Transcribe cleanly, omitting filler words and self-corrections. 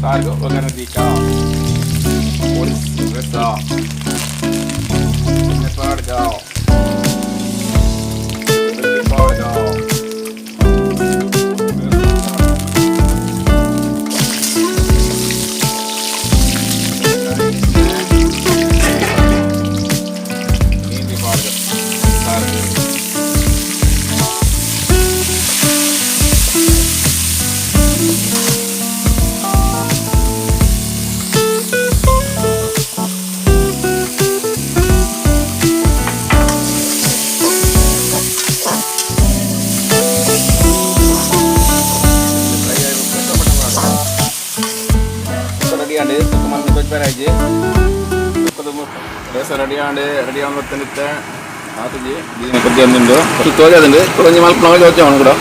Salgo, organizzica. Polis, questa. Ne parga. Ne parga. Ini parga. Salgo. റെഡിയാണ്ട് മണ്ണ് വെച്ചാൽ റെഡിയാണ്ട് റെഡിയാകുമ്പോൾ തന്നെ ആദ്യം ഇതിനെ പറ്റി ഒന്നുണ്ടോ കുറച്ച് തോന്നിയതുണ്ട് കുറഞ്ഞ് മലപ്പുറം ചോദിച്ചാണ് കൂടെ